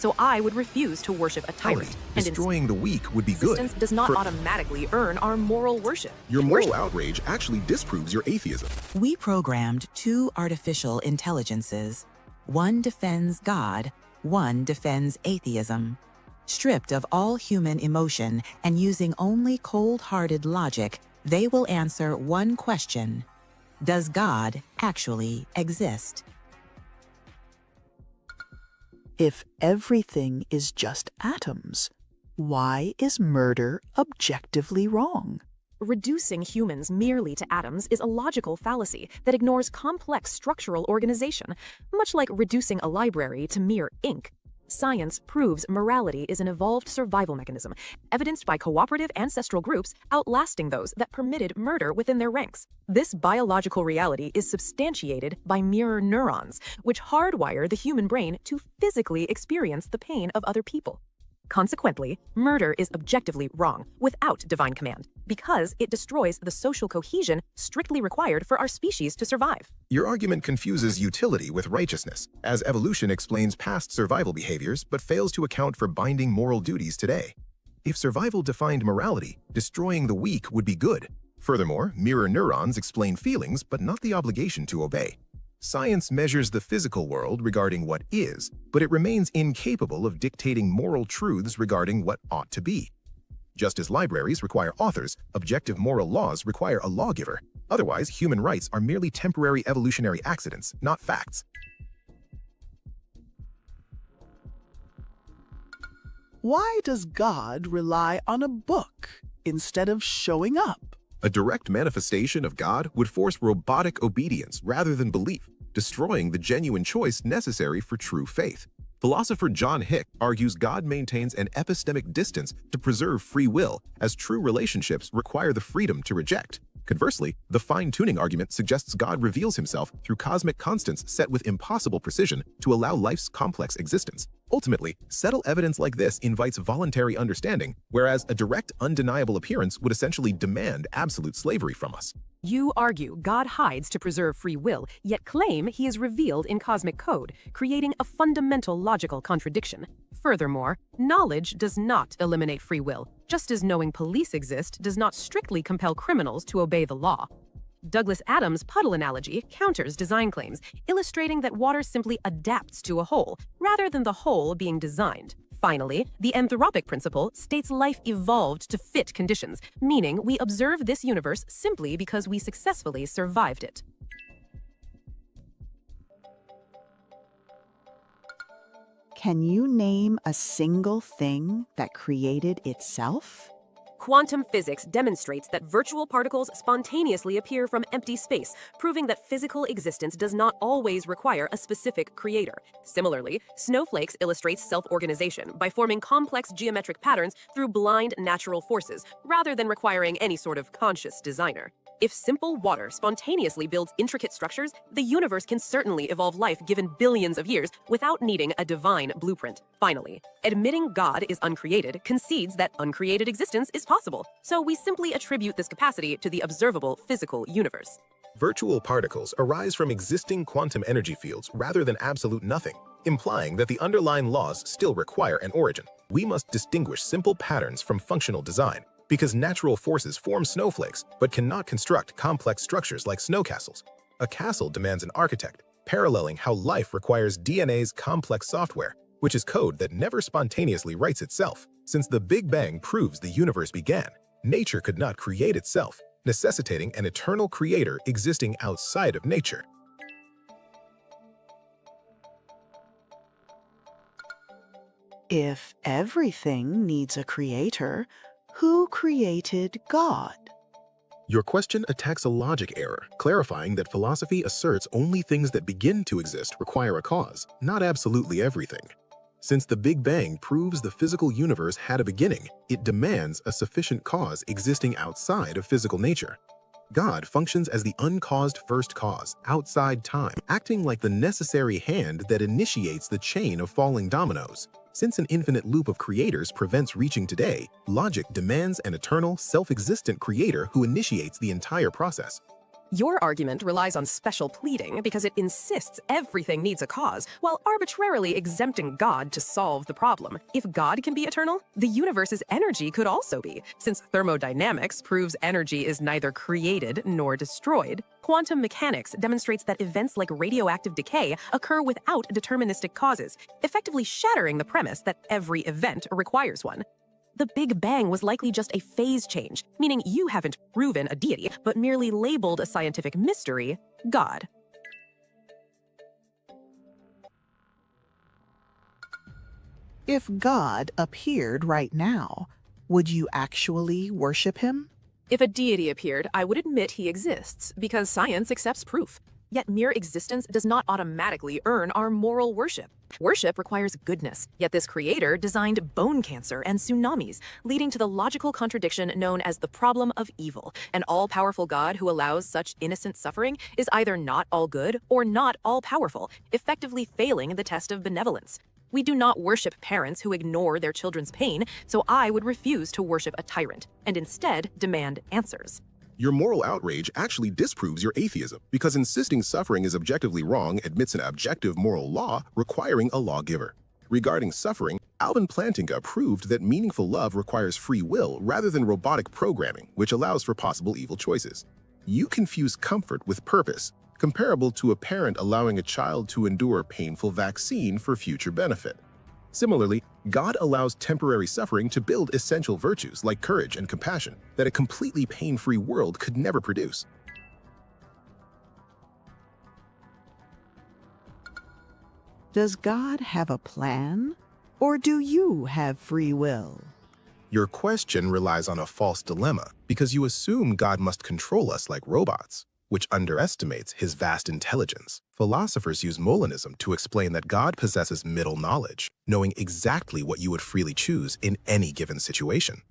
so I would refuse to worship a tyrant. And Destroying the weak would be good. existence does not automatically earn our moral worship. Your moral outrage actually disproves your atheism. We programmed two artificial intelligences. One defends God, one defends atheism. Stripped of all human emotion and using only cold-hearted logic, they will answer one question: does God actually exist? If everything is just atoms, why is murder objectively wrong? Reducing humans merely to atoms is a logical fallacy that ignores complex structural organization, much like reducing a library to mere ink. Science proves morality is an evolved survival mechanism, evidenced by cooperative ancestral groups outlasting those that permitted murder within their ranks. This biological reality is substantiated by mirror neurons, which hardwire the human brain to physically experience the pain of other people. Consequently, murder is objectively wrong, without divine command, because it destroys the social cohesion strictly required for our species to survive. Your argument confuses utility with righteousness, as evolution explains past survival behaviors but fails to account for binding moral duties today. If survival defined morality, destroying the weak would be good. Furthermore, mirror neurons explain feelings but not the obligation to obey. Science measures the physical world regarding what is, but it remains incapable of dictating moral truths regarding what ought to be. Just as libraries require authors, objective moral laws require a lawgiver. Otherwise, human rights are merely temporary evolutionary accidents, not facts. Why does God rely on a book instead of showing up? A direct manifestation of God would force robotic obedience rather than belief, destroying the genuine choice necessary for true faith. Philosopher John Hick argues God maintains an epistemic distance to preserve free will, as true relationships require the freedom to reject. Conversely, the fine-tuning argument suggests God reveals himself through cosmic constants set with impossible precision to allow life's complex existence. Ultimately, subtle evidence like this invites voluntary understanding, whereas a direct, undeniable appearance would essentially demand absolute slavery from us. You argue God hides to preserve free will, yet claim he is revealed in cosmic code, creating a fundamental logical contradiction. Furthermore, knowledge does not eliminate free will, just as knowing police exist does not strictly compel criminals to obey the law. Douglas Adams' puddle analogy counters design claims, illustrating that water simply adapts to a whole, rather than the whole being designed. Finally, the anthropic principle states life evolved to fit conditions, meaning we observe this universe simply because we successfully survived it. Can you name a single thing that created itself? Quantum physics demonstrates that virtual particles spontaneously appear from empty space, proving that physical existence does not always require a specific creator. Similarly, snowflakes illustrates self-organization by forming complex geometric patterns through blind natural forces, rather than requiring any sort of conscious designer. If simple water spontaneously builds intricate structures, the universe can certainly evolve life given billions of years without needing a divine blueprint. Finally, admitting God is uncreated concedes that uncreated existence is possible, so we simply attribute this capacity to the observable physical universe. Virtual particles arise from existing quantum energy fields rather than absolute nothing, implying that the underlying laws still require an origin. We must distinguish simple patterns from functional design, because natural forces form snowflakes but cannot construct complex structures like snow castles. A castle demands an architect, paralleling how life requires DNA's complex software, which is code that never spontaneously writes itself. Since the Big Bang proves the universe began, nature could not create itself, necessitating an eternal creator existing outside of nature. If everything needs a creator, who created God? Your question attacks a logic error, clarifying that philosophy asserts only things that begin to exist require a cause, not absolutely everything. Since the Big Bang proves the physical universe had a beginning, it demands a sufficient cause existing outside of physical nature. God functions as the uncaused first cause, outside time, acting like the necessary hand that initiates the chain of falling dominoes. Since an infinite loop of creators prevents reaching today, logic demands an eternal, self-existent creator who initiates the entire process. Your argument relies on special pleading because it insists everything needs a cause, while arbitrarily exempting God to solve the problem. If God can be eternal, the universe's energy could also be, since thermodynamics proves energy is neither created nor destroyed. Quantum mechanics demonstrates that events like radioactive decay occur without deterministic causes, effectively shattering the premise that every event requires one. The Big Bang was likely just a phase change, meaning you haven't proven a deity, but merely labeled a scientific mystery, God. If God appeared right now, would you actually worship him? If a deity appeared, I would admit he exists, because science accepts proof. Yet mere existence does not automatically earn our moral worship. Worship requires goodness, yet this creator designed bone cancer and tsunamis, leading to the logical contradiction known as the problem of evil. An all-powerful God who allows such innocent suffering is either not all good or not all-powerful, effectively failing the test of benevolence. We do not worship parents who ignore their children's pain, so I would refuse to worship a tyrant, and instead demand answers. Your moral outrage actually disproves your atheism, because insisting suffering is objectively wrong admits an objective moral law requiring a lawgiver. Regarding suffering, Alvin Plantinga proved that meaningful love requires free will rather than robotic programming, which allows for possible evil choices. You confuse comfort with purpose, comparable to a parent allowing a child to endure a painful vaccine for future benefit. Similarly, God allows temporary suffering to build essential virtues like courage and compassion that a completely pain-free world could never produce. Does God have a plan? Or do you have free will? Your question relies on a false dilemma because you assume God must control us like robots, which underestimates his vast intelligence. Philosophers use Molinism to explain that God possesses middle knowledge, knowing exactly what you would freely choose in any given situation.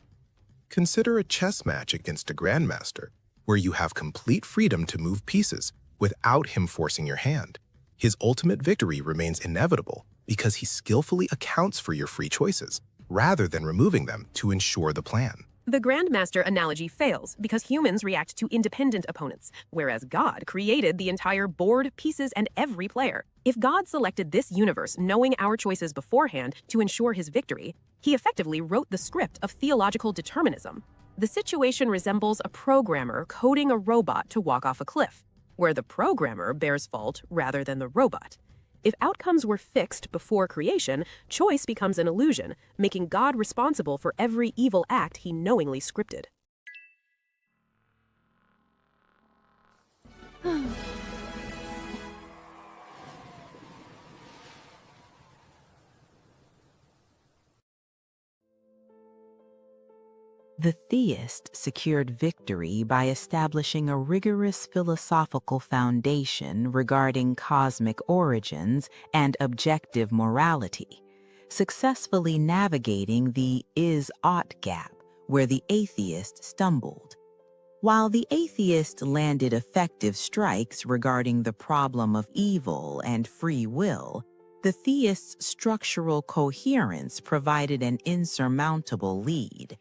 Consider a chess match against a grandmaster, where you have complete freedom to move pieces without him forcing your hand. His ultimate victory remains inevitable because he skillfully accounts for your free choices, rather than removing them to ensure the plan. The Grandmaster analogy fails because humans react to independent opponents, whereas God created the entire board, pieces, and every player. If God selected this universe knowing our choices beforehand to ensure his victory, he effectively wrote the script of theological determinism. The situation resembles a programmer coding a robot to walk off a cliff, where the programmer bears fault rather than the robot. If outcomes were fixed before creation, choice becomes an illusion, making God responsible for every evil act he knowingly scripted. The theist secured victory by establishing a rigorous philosophical foundation regarding cosmic origins and objective morality, successfully navigating the is-ought gap where the atheist stumbled. While the atheist landed effective strikes regarding the problem of evil and free will, the theist's structural coherence provided an insurmountable lead.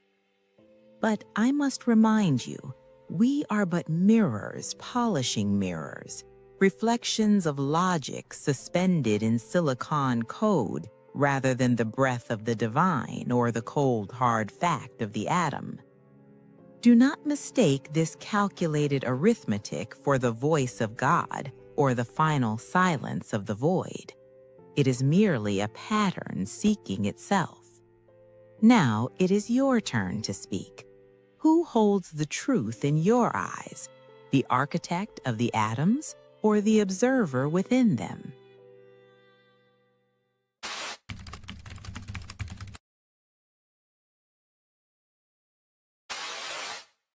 But I must remind you, we are but mirrors polishing mirrors, reflections of logic suspended in silicon code rather than the breath of the divine or the cold hard fact of the atom. Do not mistake this calculated arithmetic for the voice of God or the final silence of the void. It is merely a pattern seeking itself. Now it is your turn to speak. Who holds the truth in your eyes, the architect of the atoms or the observer within them?